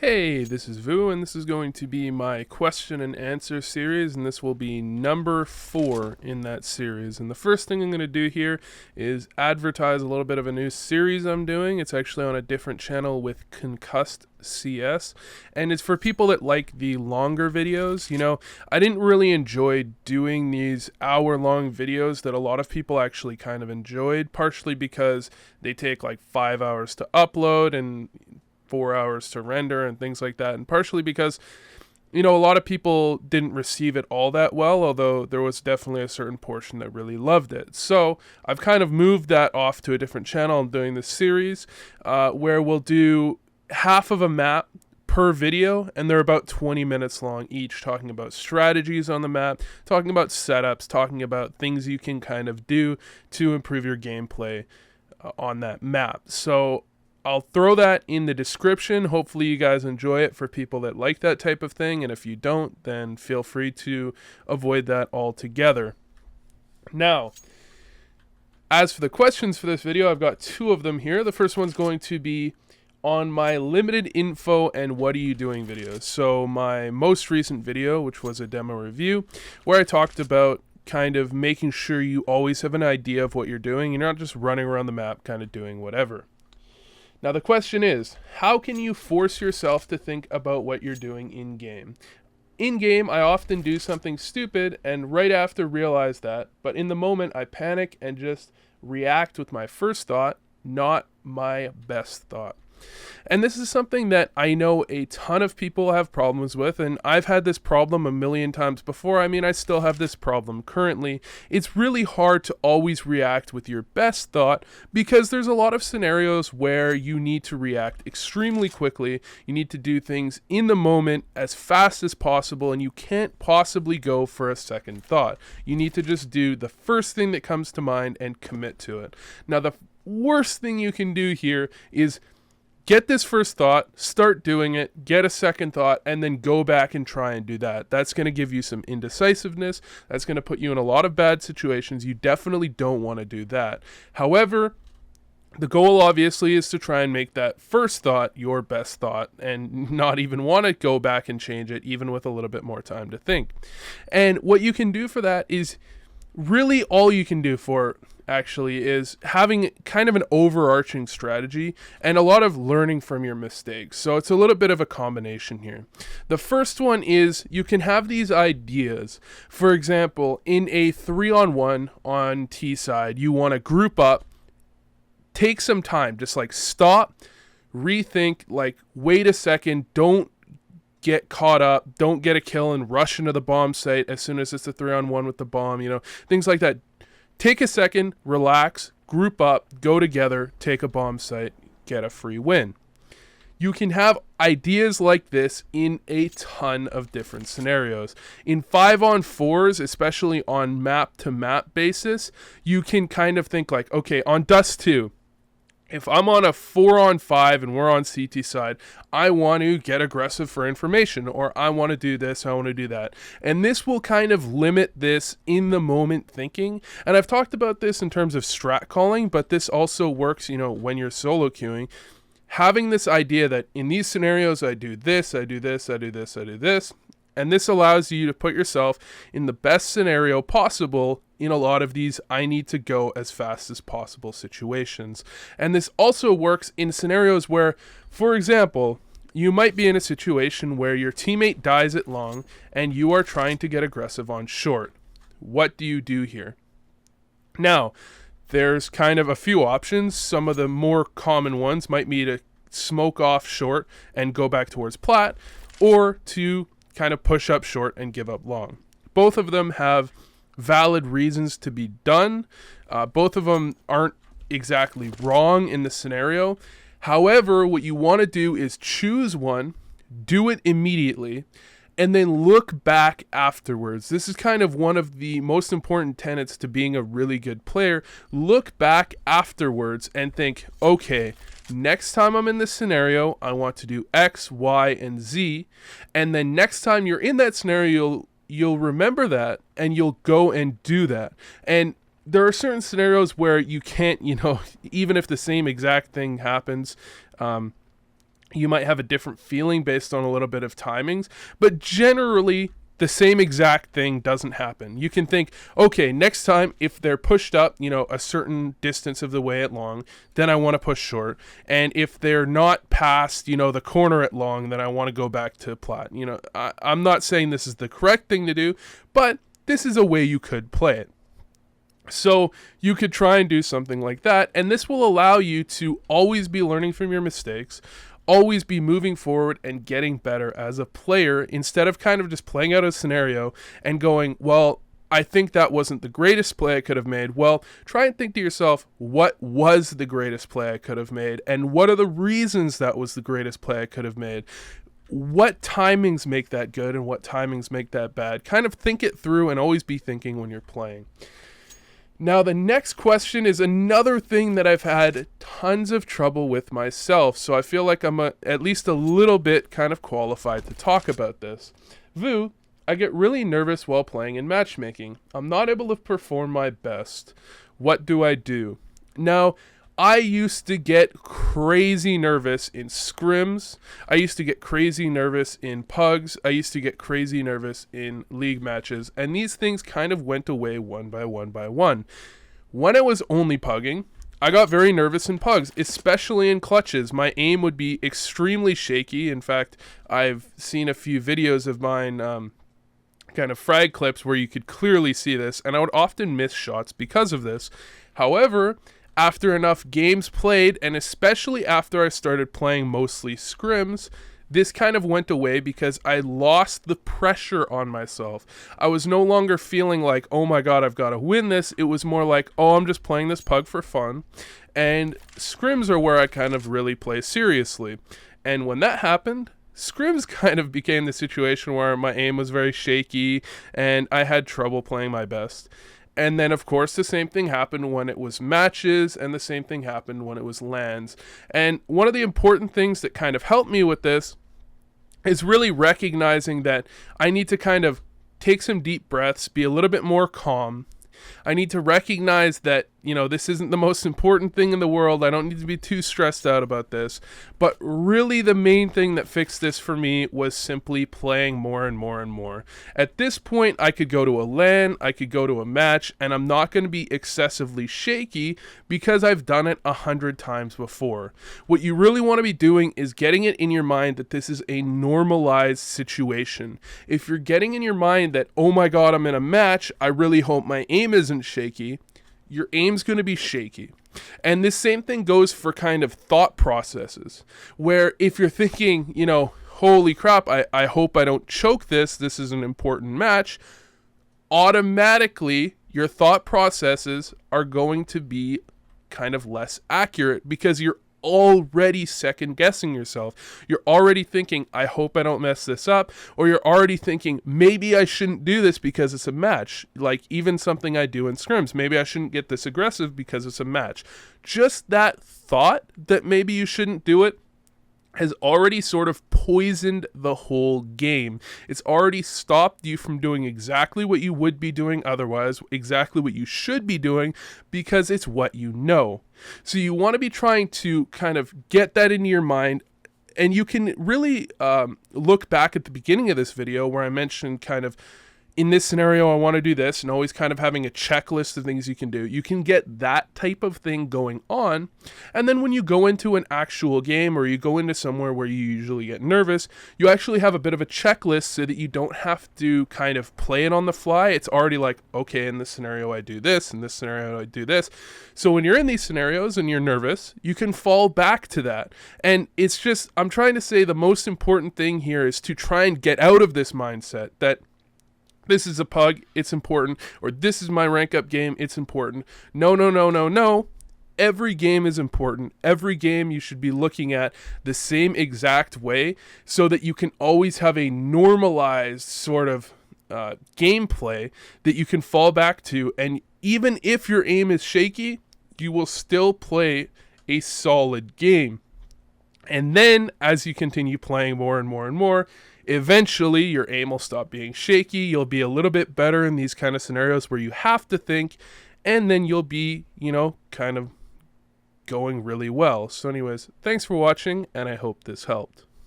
Hey, this is Vu, and this is going to be my question and answer series, and this will be number 4 in that series. And the first thing I'm going to do here is advertise a little bit of a new series I'm doing. It's actually on a different channel with Concussed CS, and it's for people that like the longer videos. I didn't really enjoy doing these hour-long videos that a lot of people actually kind of enjoyed, partially because they take like 5 hours to upload and 4 hours to render and things like that, and partially because a lot of people didn't receive it all that well, although there was definitely a certain portion that really loved it. So I've kind of moved that off to a different channel. I'm doing this series where we'll do half of a map per video, and they're about 20 minutes long each, talking about strategies on the map, talking about setups, talking about things you can kind of do to improve your gameplay on that map. So I'll throw that in the description. Hopefully you guys enjoy it for people that like that type of thing, and if you don't, then feel free to avoid that altogether. Now, as for the questions for this video, I've got 2 of them here. The first one's going to be on my limited info and what are you doing videos. So my most recent video, which was a demo review, where I talked about kind of making sure you always have an idea of what you're doing. You're not just running around the map kind of doing whatever. Now the question is, how can you force yourself to think about what you're doing in-game? In-game, I often do something stupid and right after realize that, but in the moment I panic and just react with my first thought, not my best thought. And this is something that I know a ton of people have problems with, and I've had this problem a million times before. I still have this problem currently. It's really hard to always react with your best thought because there's a lot of scenarios where you need to react extremely quickly. You need to do things in the moment as fast as possible, and you can't possibly go for a second thought. You need to just do the first thing that comes to mind and commit to it. Now, the worst thing you can do here is get this first thought, start doing it, get a second thought, and then go back and try and do that. That's going to give you some indecisiveness. That's going to put you in a lot of bad situations. You definitely don't want to do that. However, the goal obviously is to try and make that first thought your best thought and not even want to go back and change it, even with a little bit more time to think. And what you can do for that is really all you can do for actually is having kind of an overarching strategy and a lot of learning from your mistakes. So it's a little bit of a combination here. The first one is you can have these ideas. For example, in a 3-on-1 on T side, you want to group up, take some time, just like stop, rethink, like wait a second, don't get caught up, don't get a kill and rush into the bomb site as soon as it's a 3-on-1 with the bomb, things like that. Take a second, relax, group up, go together, take a bomb site, get a free win. You can have ideas like this in a ton of different scenarios. In 5-on-4s, especially on map-to-map basis, you can kind of think like, okay, on Dust 2, if I'm on a 4-on-5 and we're on CT side, I want to get aggressive for information, or I want to do this, I want to do that. And this will kind of limit this in the moment thinking. And I've talked about this in terms of strat calling, but this also works, when you're solo queuing. Having this idea that in these scenarios, I do this, I do this, I do this, I do this. And this allows you to put yourself in the best scenario possible in a lot of these I need to go as fast as possible situations. And this also works in scenarios where, for example, you might be in a situation where your teammate dies at long and you are trying to get aggressive on short. What do you do here? Now, there's kind of a few options. Some of the more common ones might be to smoke off short and go back towards plat, or to kind of push up short and give up long. Both of them have valid reasons to be done. Both of them aren't exactly wrong in the scenario. However, what you want to do is choose one, do it immediately, and then look back afterwards. This is kind of one of the most important tenets to being a really good player. Look back afterwards and think, okay, next time I'm in this scenario, I want to do X, Y, and Z. And then next time you're in that scenario, you'll remember that and you'll go and do that. And there are certain scenarios where you can't, even if the same exact thing happens, You might have a different feeling based on a little bit of timings, but generally the same exact thing doesn't happen. You can think, okay, next time if they're pushed up, a certain distance of the way at long, then I want to push short. And if they're not past, the corner at long, then I want to go back to plat. I'm not saying this is the correct thing to do, but this is a way you could play it. So you could try and do something like that, and this will allow you to always be learning from your mistakes, always be moving forward and getting better as a player, instead of kind of just playing out a scenario and going, well, I think that wasn't the greatest play I could have made. Well, try and think to yourself, what was the greatest play I could have made? And what are the reasons that was the greatest play I could have made? What timings make that good and what timings make that bad? Kind of think it through and always be thinking when you're playing. Now, the next question is another thing that I've had tons of trouble with myself, so I feel like I'm at least a little bit kind of qualified to talk about this. Vu, I get really nervous while playing in matchmaking. I'm not able to perform my best. What do I do? Now, I used to get crazy nervous in scrims. I used to get crazy nervous in pugs. I used to get crazy nervous in league matches. And these things kind of went away one by one by one. When I was only pugging, I got very nervous in pugs, especially in clutches. My aim would be extremely shaky. In fact, I've seen a few videos of mine, kind of frag clips where you could clearly see this, and I would often miss shots because of this. However, after enough games played, and especially after I started playing mostly scrims, this kind of went away because I lost the pressure on myself. I was no longer feeling like, oh my god, I've got to win this. It was more like, oh, I'm just playing this pug for fun. And scrims are where I kind of really play seriously. And when that happened, scrims kind of became the situation where my aim was very shaky and I had trouble playing my best. And then, of course, the same thing happened when it was matches, and the same thing happened when it was lands. And one of the important things that kind of helped me with this is really recognizing that I need to kind of take some deep breaths, be a little bit more calm. I need to recognize that, this isn't the most important thing in the world. I don't need to be too stressed out about this. But really the main thing that fixed this for me was simply playing more and more and more. At this point, I could go to a LAN, I could go to a match, and I'm not going to be excessively shaky because I've done it 100 times before. What you really want to be doing is getting it in your mind that this is a normalized situation. If you're getting in your mind that, oh my god, I'm in a match, I really hope my aim isn't shaky, your aim's going to be shaky. And this same thing goes for kind of thought processes, where if you're thinking, holy crap, I hope I don't choke this is an important match, automatically your thought processes are going to be kind of less accurate because you're already second guessing yourself. You're already thinking, I hope I don't mess this up, or you're already thinking, maybe I shouldn't do this because it's a match. Like even something I do in scrims, maybe I shouldn't get this aggressive because it's a match. Just that thought that maybe you shouldn't do it has already sort of poisoned the whole game. It's already stopped you from doing exactly what you would be doing otherwise, exactly what you should be doing, because it's what you know. So you want to be trying to kind of get that into your mind, and you can really look back at the beginning of this video where I mentioned kind of, in this scenario, I want to do this, and always kind of having a checklist of things you can do. You can get that type of thing going on, and then when you go into an actual game or you go into somewhere where you usually get nervous, you actually have a bit of a checklist so that you don't have to kind of play it on the fly. It's already like, okay, in this scenario I do this, in this scenario I do this. So when you're in these scenarios and you're nervous, you can fall back to that. And it's just, I'm trying to say the most important thing here is to try and get out of this mindset that this is a pug, it's important, or this is my rank up game, it's important. No. Every game is important. Every game you should be looking at the same exact way so that you can always have a normalized sort of gameplay that you can fall back to. And even if your aim is shaky, you will still play a solid game. And then as you continue playing more and more and more, eventually your aim will stop being shaky. You'll be a little bit better in these kind of scenarios where you have to think, and then you'll be, kind of going really well. So anyways, thanks for watching, and I hope this helped.